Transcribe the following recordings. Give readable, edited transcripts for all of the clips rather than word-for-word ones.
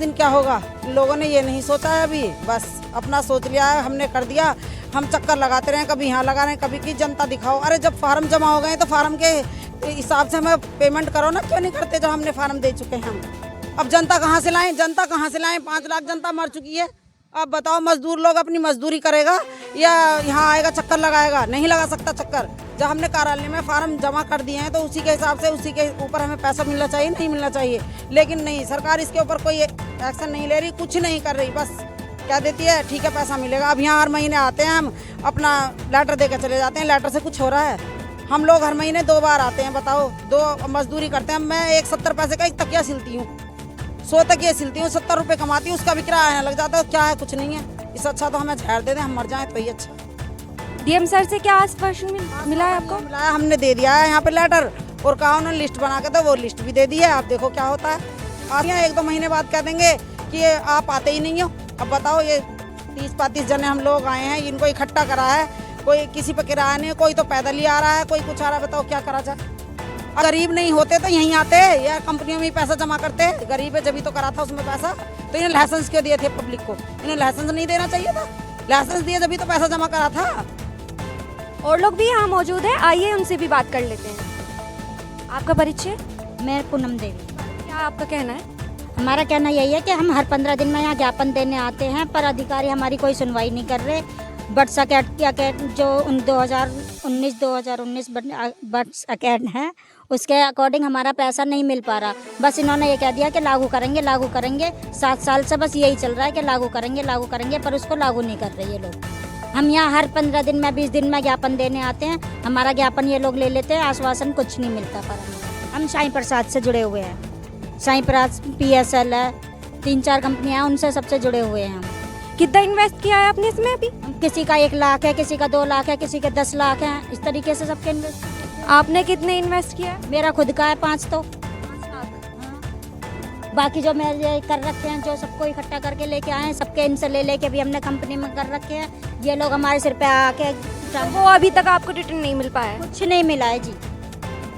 दिन क्या होगा, लोगों ने ये नहीं सोचा है अभी, बस अपना सोच लिया है, हमने कर दिया। हम चक्कर लगाते रहे, कभी यहाँ लगा रहे हैं, कभी की जनता दिखाओ। अरे जब फार्म जमा हो गए तो फार्म के हिसाब से हमें पेमेंट करो ना, क्यों नहीं करते जब हमने फार्म दे चुके हैं हम। अब जनता कहाँ से लाएं, जनता कहाँ से लाएं? 5 लाख जनता मर चुकी है। अब बताओ मजदूर लोग अपनी मजदूरी करेगा या यहाँ आएगा चक्कर लगाएगा? नहीं लगा सकता चक्कर। जब हमने कार्यालय में फार्म जमा कर दिए हैं तो उसी के हिसाब से उसी के ऊपर हमें पैसा मिलना चाहिए, नहीं मिलना चाहिए। लेकिन नहीं, सरकार इसके ऊपर कोई एक्शन नहीं ले रही, कुछ नहीं कर रही, बस क्या देती है, ठीक है पैसा मिलेगा। अब यहाँ हर महीने आते हैं, हम अपना लेटर दे के चले जाते हैं, लेटर से कुछ हो रहा है? हम लोग हर महीने 2 बार आते हैं, बताओ, 2 मजदूरी करते हैं। मैं एक 70 पैसे का एक तकिया सिलती हूँ, 100 तकिया सिलती हूँ, 70 रुपये कमाती हूँ, उसका भी किराया आने लग जाता है। क्या है, कुछ नहीं है। इससे अच्छा तो हमें जहर दे दें, हम मर जाएं तो ही अच्छा। डीएम सर से क्या आश्वासन मिला है आपको? मिला है, हमने दे दिया है यहाँ पे लेटर, और कहा उन्होंने लिस्ट बना के, तो वो लिस्ट भी दे दी है। आप देखो क्या होता है। आप यहाँ 1-2 महीने बाद कह देंगे कि आप आते ही नहीं हो। अब बताओ, ये 30-35 जने हम लोग आए हैं, इनको इकट्ठा करा है, कोई किसी पे किराया नहीं, कोई तो पैदल ही आ रहा है, कोई कुछ आ रहा है। बताओ क्या करा जाए। गरीब नहीं होते तो यहीं आते या कंपनियों में ही पैसा जमा करते। गरीब है जब ही तो करा था उसमें पैसा। तो इन्हें लाइसेंस क्यों दिए थे पब्लिक को? इन्हें लाइसेंस नहीं देना चाहिए था। लाइसेंस दिए जब ही तो पैसा जमा करा था। और लोग भी यहाँ मौजूद है, आइए उनसे भी बात कर लेते हैं। आपका परिचय? मैं पूनम देवी। क्या आपका कहना है? हमारा कहना यही है कि हम हर 15 दिन में यहाँ ज्ञापन देने आते हैं, पर अधिकारी हमारी कोई सुनवाई नहीं कर रहे। बर्ड्स अकैड जो 2019 बर्ड्स अकैड है, उसके अकॉर्डिंग हमारा पैसा नहीं मिल पा रहा। बस इन्होंने ये कह दिया कि लागू करेंगे। 7 साल से बस यही चल रहा है कि लागू करेंगे, पर उसको लागू नहीं कर रहे ये लोग। हम यहाँ हर 15 दिन में 20 दिन में ज्ञापन देने आते हैं, हमारा ज्ञापन ये लोग ले लेते हैं, आश्वासन कुछ नहीं मिलता। पर हम साईं प्रसाद से जुड़े हुए हैं, साईं प्रसाद PSL है, 3-4 कंपनियाँ हैं, उनसे सबसे जुड़े हुए हैं हम। कितना इन्वेस्ट किया है आपने इसमें अभी? किसी का 1 लाख है, किसी का 2 लाख है, किसी के 10 लाख है, इस तरीके से सबके इन्वेस्ट। आपने कितने इन्वेस्ट किया है? मेरा खुद का है 5 तो। बाकी जो मेरे कर रखे हैं, जो सबको इकट्ठा करके लेके आए हैं, सबके इनसे लेके भी हमने कंपनी में कर रखे हैं। ये लोग हमारे सिर पे आके वो अभी तक आपको रिटर्न नहीं मिल पाया है? कुछ नहीं मिला है जी।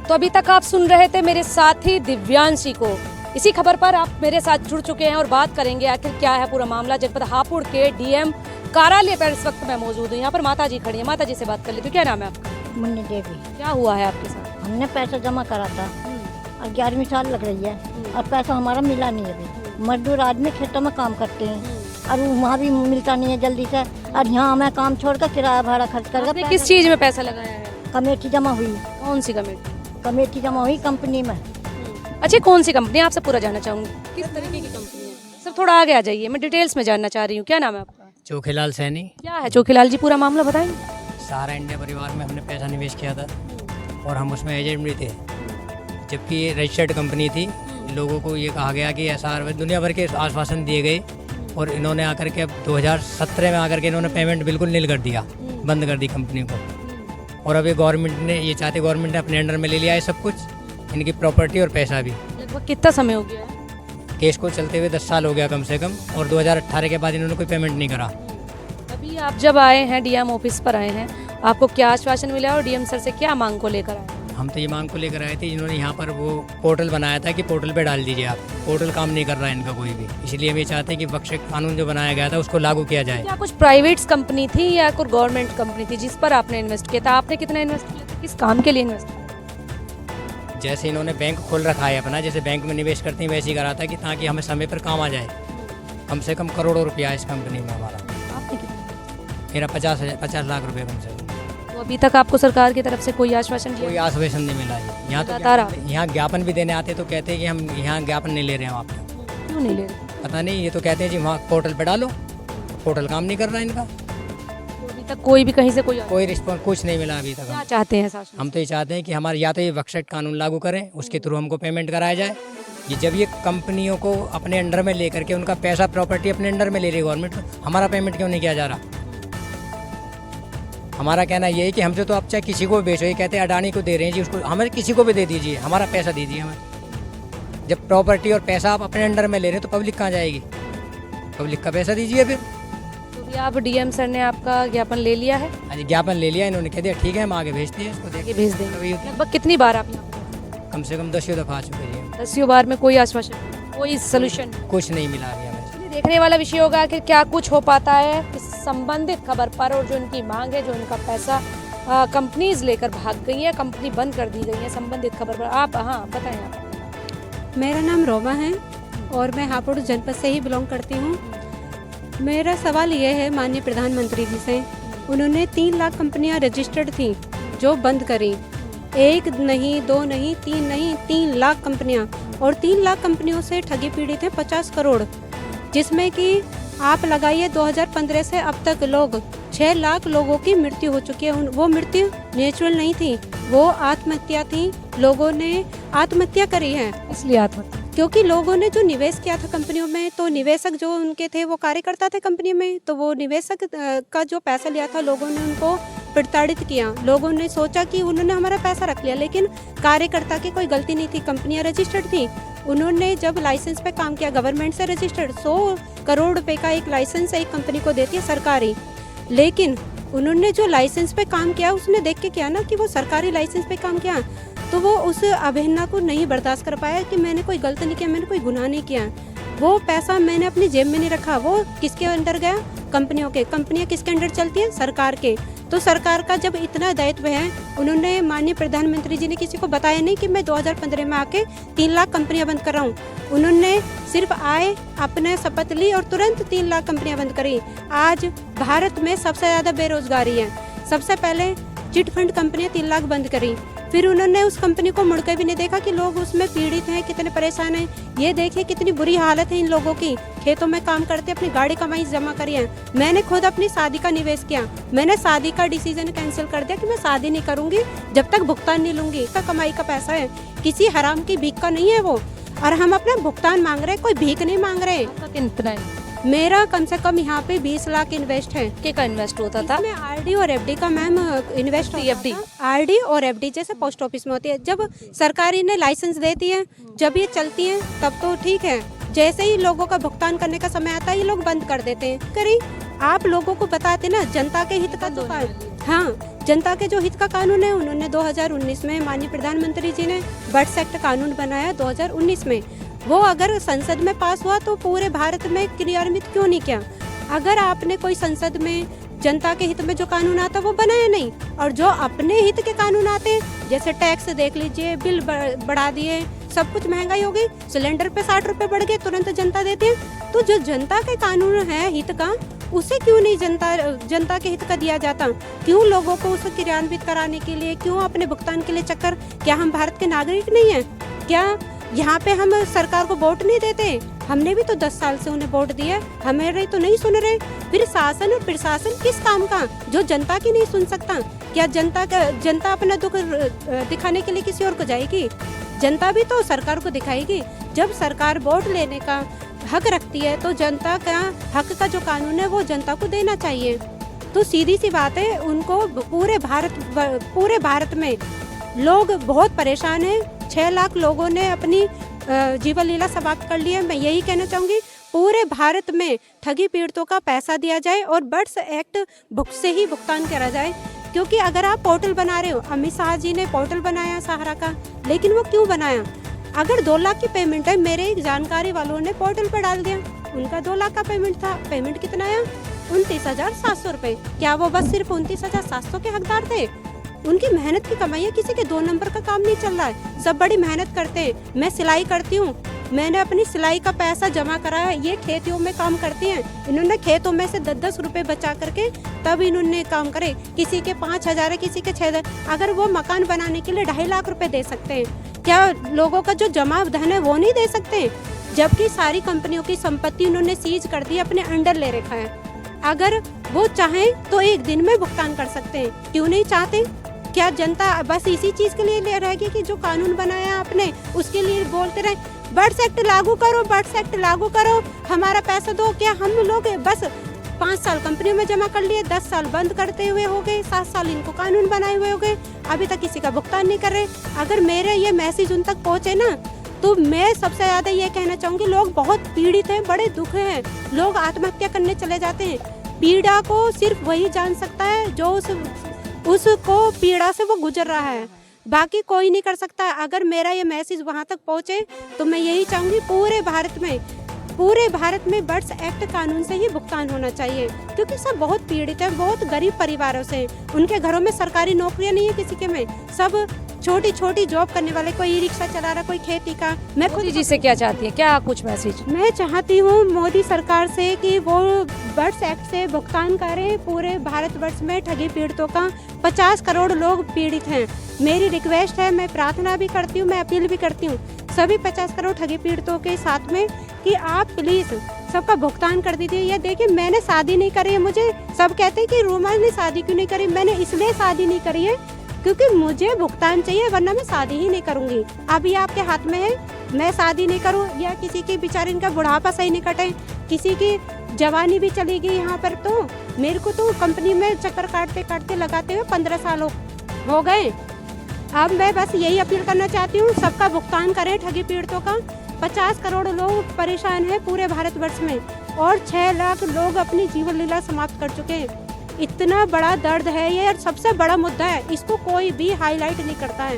तो अभी तक आप सुन रहे थे मेरे साथी दिव्यांशी को। इसी खबर पर आप मेरे साथ जुड़ चुके हैं और बात करेंगे आखिर क्या है पूरा मामला। जनपद हापुड़ के DM कार्यालय पर इस वक्त मैं मौजूद हूँ। यहाँ पर माता जी खड़ी है, माता जी से बात कर लेती हूँ। क्या नाम है आपका? मुन्नी देवी। क्या हुआ है आपके साथ? हमने पैसा जमा करा था और 11वीं साल लग रही है और पैसा हमारा मिला नहीं अभी। मजदूर आदमी खेतों में काम करते हैं और वहाँ भी मिलता नहीं है जल्दी से, और यहाँ हमें काम छोड़कर किराया भाड़ा खर्च कर। आपने किस चीज में पैसा लगाया है? कमेटी जमा हुई। कौन सी कमेटी? कमेटी जमा हुई कंपनी में। अच्छा, कौन सी कंपनी? आपसे पूरा जानना चाहूंगी, किस तरीके की कंपनी है? सब थोड़ा आगे आ जाइए, मैं डिटेल्स में जानना चाह रही हूँ। क्या नाम है आपका? चोखीलाल सैनी। क्या है चोखीलाल जी, पूरा मामला बताएंगे? सहारा इंडिया परिवार में हमने पैसा निवेश किया था और हम उसमें एजेंट भी थे, जबकि ये रजिस्टर्ड कंपनी थी। लोगों को ये कहा गया कि SR दुनिया भर के आश्वासन दिए गए और इन्होंने आकर के अब 2017 में आकर के इन्होंने पेमेंट बिल्कुल नील कर दिया, बंद कर दी कंपनी को। और अब ये गवर्नमेंट ने ये चाहते गवर्नमेंट ने अपने अंडर में ले लिया है सब कुछ, इनकी प्रॉपर्टी और पैसा भी। लगभग कितना समय हो गया है केस को चलते हुए? 10 साल हो गया कम से कम, और 2018 के बाद इन्होंने कोई पेमेंट नहीं करा। अभी आप जब आए हैं DM ऑफिस पर आए हैं, आपको क्या आश्वासन मिला और DM सर से क्या मांग को लेकर आए? हम तो ये मांग को लेकर आए थे, इन्होंने यहाँ पर वो पोर्टल बनाया था कि पोर्टल पे डाल दीजिए आप। पोर्टल काम नहीं कर रहा है इनका कोई भी, इसलिए हम ये चाहते हैं कि बख्श कानून जो बनाया गया था उसको लागू किया जाए। क्या कुछ प्राइवेट कंपनी थी या कोई गवर्नमेंट कंपनी थी जिस पर आपने इन्वेस्ट किया था? आपने कितना इन्वेस्ट किया था, किस काम के लिए इन्वेस्ट किया? जैसे इन्होंने बैंक खोल रखा है अपना, जैसे बैंक में निवेश करते हैं वैसे ही करा था कि ताकि हमें समय पर काम आ जाए। कम से कम करोड़ों रुपया इस कंपनी में हमारा। आपने कितना? मेरा 50 लाख रुपये कम से कम। तो अभी तक आपको सरकार की तरफ से कोई आश्वासन कोई दिया? आश्वासन नहीं मिला है। यहाँ लगातार तो यहाँ ज्ञापन भी देने आते तो कहते हैं कि हम यहाँ ज्ञापन नहीं ले रहे हैं आपको। क्यों नहीं ले रहे? पता नहीं, ये तो कहते हैं जी वहाँ पोर्टल पे डालो, पोर्टल काम नहीं कर रहा है इनका। तो अभी तक कोई भी कहीं से कोई रिस्पॉन्स कुछ नहीं मिला अभी तक। क्या चाहते हैं शासन? हम तो ये चाहते हैं कि हमारे या तो ये वक्शट कानून लागू करें, उसके थ्रू हमको पेमेंट कराया जाए। ये जब ये कंपनियों को अपने अंडर में लेकर के उनका पैसा प्रॉपर्टी अपने अंडर में ले रही है गवर्नमेंट, हमारा पेमेंट क्यों नहीं किया जा रहा? हमारा कहना ये है कि हमसे तो आप चाहे किसी को भी बेचो, ये कहते हैं अडानी को दे रहे हैं जी, उसको हमें किसी को भी दे दीजिए, हमारा पैसा दीजिए हमें। जब प्रॉपर्टी और पैसा आप अपने अंडर में ले रहे हैं तो पब्लिक कहाँ जाएगी? पब्लिक का पैसा दीजिए फिर। तो भी आप DM सर ने आपका ज्ञापन ले लिया है? हाँ जी, ज्ञापन ले लिया, इन्होंने कह दिया ठीक है हम आगे भेजते हैं इसको, आगे भेज देंगे। देखिए लगभग कितनी बार आप यहाँ? कम से कम 10 दफ़ा आ चुके हैं। 10 बार में कोई आश्वासन? कोई सोल्यूशन कुछ नहीं मिला अभी हमें। देखने वाला विषय होगा कि क्या कुछ हो पाता है इस संबंधित खबर पर, और जो उनकी मांग है, जो उनका पैसा कंपनीज लेकर भाग गई है, कंपनी बंद कर दी गई है, संबंधित खबर पर आप बताएं आप। मेरा नाम रोमा है और मैं हापुड़ जनपद से ही बिलोंग करती हूँ। मेरा सवाल ये है माननीय प्रधानमंत्री जी से, उन्होंने 3 लाख कंपनियाँ रजिस्टर्ड थी जो बंद करी, 1 नहीं 2 नहीं 3 नहीं 3 लाख कंपनियाँ, और 3 लाख कंपनियों से ठगी पीड़ित हैं 50 करोड़, जिसमें कि आप लगाइए 2015 से अब तक 6 लाख लोगों की मृत्यु हो चुकी है। वो मृत्यु नेचुरल नहीं थी, वो आत्महत्या थी, लोगों ने आत्महत्या करी है। इसलिए आत्महत्या क्योंकि लोगों ने जो निवेश किया था कंपनियों में, तो निवेशक जो उनके थे वो कार्यकर्ता थे कंपनी में, तो वो निवेशक का जो पैसा लिया था लोगों ने उनको प्रताड़ित किया। लोगों ने सोचा कि उन्होंने हमारा पैसा रख लिया, लेकिन कार्यकर्ता की कोई गलती नहीं थी, कंपनियां रजिस्टर्ड थी। उन्होंने जब लाइसेंस पे काम किया, गवर्नमेंट से रजिस्टर्ड 100 करोड़ रुपए का एक लाइसेंस एक कंपनी को देती है सरकारी, लेकिन उन्होंने जो लाइसेंस पे काम किया उसने देख के किया ना कि वो सरकारी लाइसेंस पे काम किया, तो वो उस अवहेलना को नहीं बर्दाश्त कर पाया कि मैंने कोई गलती नहीं किया, मैंने कोई गुनाह नहीं किया। वो पैसा मैंने अपनी जेब में नहीं रखा, वो किसके अंडर गया? कंपनियों के। कंपनियां किसके अंडर चलती हैं? सरकार के। तो सरकार का जब इतना दायित्व है, उन्होंने माननीय प्रधानमंत्री जी ने किसी को बताया नहीं कि मैं 2015 में आके 3 लाख कंपनियां बंद कर रहा हूँ। उन्होंने सिर्फ आए, अपने शपथ ली और तुरंत 3 लाख कंपनियां बंद करी। आज भारत में सबसे ज़्यादा बेरोजगारी है। सबसे पहले चिट फंड कंपनियां 3 लाख बंद करी, फिर उन्होंने उस कंपनी को मुड़ के भी नहीं देखा कि लोग उसमें पीड़ित हैं, कितने परेशान हैं। ये देखिए कितनी बुरी हालत है इन लोगों की। खेतों में काम करते अपनी गाड़ी कमाई जमा करी है। मैंने खुद अपनी शादी का निवेश किया, मैंने शादी का डिसीजन कैंसिल कर दिया कि मैं शादी नहीं करूंगी जब तक भुगतान नहीं लूंगी। इसका कमाई का पैसा है, किसी हराम की भीख का नहीं है वो, और हम अपना भुगतान मांग रहे हैं, कोई भीख नहीं मांग रहे। कितना है? मेरा कम से कम यहाँ पे 20 लाख इन्वेस्ट है। क्या इन्वेस्ट होता था? इसमें आरडी और एफडी का मैम इन्वेस्ट एफडी, आरडी और एफडी जैसे पोस्ट ऑफिस में होती है। जब सरकारी ने लाइसेंस देती है, जब ये चलती है तब तो ठीक है, जैसे ही लोगों का भुगतान करने का समय आता है ये लोग बंद कर देते हैं। करी आप लोगों को बताते ना जनता के हित का जो जनता के जो हित का कानून है, उन्होंने 2019 में माननीय प्रधानमंत्री जी ने बर्ड्स एक्ट कानून बनाया 2019 में। वो अगर संसद में पास हुआ तो पूरे भारत में क्रियान्वित क्यों नहीं किया? अगर आपने कोई संसद में जनता के हित में जो कानून आता वो बनाया नहीं, और जो अपने हित के कानून आते जैसे टैक्स देख लीजिए, बिल बढ़ा दिए, सब कुछ महंगाई हो गई, सिलेंडर पे 60 रुपए बढ़ गए, तुरंत जनता देती है। तो जो जनता के कानून है हित का, उसे क्यों नहीं जनता के हित का दिया जाता? क्यों लोगों को उसे क्रियान्वित कराने के लिए, क्यों अपने भुगतान के लिए चक्कर? क्या हम भारत के नागरिक नहीं है क्या? यहाँ पे हम सरकार को वोट नहीं देते? हमने भी तो 10 साल से उन्हें वोट दिया, हमारे तो नहीं सुन रहे। फिर शासन और प्रशासन किस काम का जो जनता की नहीं सुन सकता? क्या जनता अपना दुख दिखाने के लिए किसी और को जाएगी? जनता भी तो सरकार को दिखाएगी। जब सरकार वोट लेने का हक रखती है तो जनता का हक का जो कानून है वो जनता को देना चाहिए। तो सीधी सी बात है, उनको पूरे भारत में लोग बहुत परेशान हैं। 6 लाख लोगों ने अपनी जीवन लीला समाप्त कर ली है। मैं यही कहना चाहूँगी, पूरे भारत में ठगी पीड़ितों का पैसा दिया जाए और बर्ड्स एक्ट बुक से ही भुगतान करा जाए। क्योंकि अगर आप पोर्टल बना रहे हो, अमित शाह जी ने पोर्टल बनाया सहारा का, लेकिन वो क्यों बनाया? अगर 2 लाख की पेमेंट है, मेरे एक जानकारी वालों ने पोर्टल पर डाल दिया, उनका 2 लाख का पेमेंट था। पेमेंट कितना आया? 29,700 रुपये। क्या वो बस सिर्फ 29,700 के हकदार थे? उनकी मेहनत की कमाई है, किसी के 2 नंबर का काम नहीं चल रहा है, सब बड़ी मेहनत करते हैं। मैं सिलाई करती हूँ, मैंने अपनी सिलाई का पैसा जमा कराया। ये खेतियों में काम करती हैं, इन्होंने खेतों में से 10-10 रुपए बचा करके तब इन्होंने काम करे। किसी के 5,000 है, किसी के 6,000। अगर वो मकान बनाने के लिए 2.5 लाख रुपए दे सकते हैं, क्या लोगों का जो जमा धन है वो नहीं दे सकते? जबकि सारी कंपनियों की संपत्ति उन्होंने सीज कर दी, अपने अंडर ले रखा है। अगर वो चाहें तो एक दिन में भुगतान कर सकते हैं, क्यों नहीं चाहते? क्या जनता बस इसी चीज के लिए ले रहेगी कि जो कानून बनाया आपने उसके लिए बोलते रहे बर्ड्स एक्ट लागू करो, बर्ड्स एक्ट लागू करो, हमारा पैसा दो? क्या हम लोग बस 5 साल कंपनियों में जमा कर लिए, 10 साल बंद करते हुए हो गए, 7 साल इनको कानून बनाए हुए हो गए, अभी तक किसी का भुगतान नहीं कर रहे? अगर मेरे ये मैसेज उन तक पहुंचे ना, तो मैं सबसे ज्यादा ये कहना चाहूंगी, लोग बहुत पीड़ित हैं, बड़े दुख हैं, लोग आत्महत्या करने चले जाते हैं। पीड़ा को सिर्फ वही जान सकता है जो उसको पीड़ा से वो गुजर रहा है। बाकी कोई नहीं कर सकता। अगर मेरा ये मैसेज वहाँ तक पहुँचे तो मैं यही चाहूँगी पूरे भारत में बर्ड्स एक्ट कानून से ही भुगतान होना चाहिए, क्योंकि सब बहुत पीड़ित हैं, बहुत गरीब परिवारों से हैं। उनके घरों में सरकारी नौकरियां नहीं है किसी के में, सब छोटी छोटी जॉब करने वाले, कोई ई रिक्शा चला रहा, कोई खेती का। मैं मोदी जी से क्या चाहती है, क्या कुछ मैसेज? मैं चाहती हूँ मोदी सरकार से कि वो बर्ड्स एक्ट से भुगतान करें। पूरे भारतवर्ष में ठगी पीड़ितों का 50 करोड़ लोग पीड़ित हैं। मेरी रिक्वेस्ट है, मैं प्रार्थना भी करती हूँ, मैं अपील भी करती हूँ सभी 50 करोड़ ठगी पीड़ितों के साथ में कि आप प्लीज सबका भुगतान कर दीजिए। ये देखिए, मैंने शादी नहीं करी है, मुझे सब कहते हैं कि रूमा ने शादी क्यों नहीं करी। मैंने इसलिए शादी नहीं करी है क्योंकि मुझे भुगतान चाहिए, वरना मैं शादी ही नहीं करूंगी। अभी आपके हाथ में है, मैं शादी नहीं करूं या किसी की बेचारी इनका बुढ़ापा सही नहीं कटे, किसी की जवानी भी चली गई यहाँ पर। तो मेरे को तो कंपनी में चक्कर काटते काटते लगाते हुए 15 साल हो गए। अब मैं बस यही अपील करना चाहती हूँ, सबका भुगतान करें ठगी पीड़ितों का। 50 करोड़ लोग परेशान हैं पूरे भारतवर्ष में और 6 लाख लोग अपनी जीवन लीला समाप्त कर चुके हैं। इतना बड़ा दर्द है ये, सबसे बड़ा मुद्दा है, इसको कोई भी हाईलाइट नहीं करता है।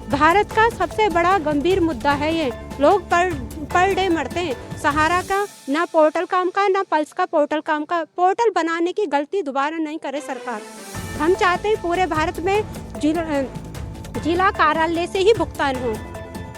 भारत का सबसे बड़ा गंभीर मुद्दा है ये। लोग पर डे मरते हैं। सहारा का ना पोर्टल काम का, ना पल्स का पोर्टल काम का। पोर्टल बनाने की गलती दोबारा नहीं करे सरकार। हम चाहते हैं पूरे भारत में जिला कार्यालय से ही भुगतान हो।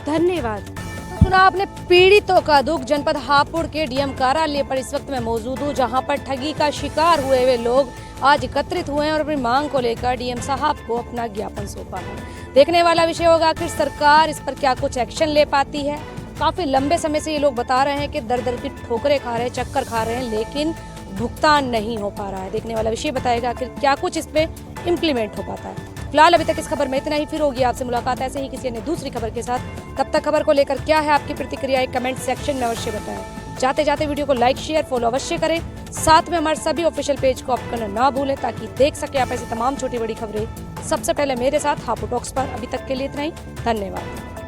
धन्यवाद। सुना आपने पीड़ितों का दुख। जनपद हापुड़ के डीएम कार्यालय पर इस वक्त मैं मौजूद हूँ, जहाँ पर ठगी का शिकार हुए हुए लोग आज एकत्रित हुए हैं और अपनी मांग को लेकर डीएम साहब को अपना ज्ञापन सौंपा है। देखने वाला विषय होगा आखिर सरकार इस पर क्या कुछ एक्शन ले पाती है। काफी लंबे समय से ये लोग बता रहे हैं कि दर दर की ठोकरें खा रहे हैं, चक्कर खा रहे हैं, लेकिन भुगतान नहीं हो पा रहा है। देखने वाला विषय बताएगा आखिर क्या कुछ इस पे इम्प्लीमेंट हो पाता है। फिलहाल अभी तक इस खबर में इतना ही। फिर होगी आपसे मुलाकात ऐसे ही किसी अन्य दूसरी खबर के साथ। तब तक खबर को लेकर क्या है आपकी प्रतिक्रिया कमेंट सेक्शन में अवश्य बताएं। जाते जाते वीडियो को लाइक शेयर फॉलो अवश्य करें। साथ में हमारे सभी ऑफिशियल पेज को आप करना ना भूलें, ताकि देख सके आप ऐसी तमाम छोटी बड़ी खबरें सबसे पहले मेरे साथ हापुड़ टॉक्स पर। अभी तक के लिए इतना ही, धन्यवाद।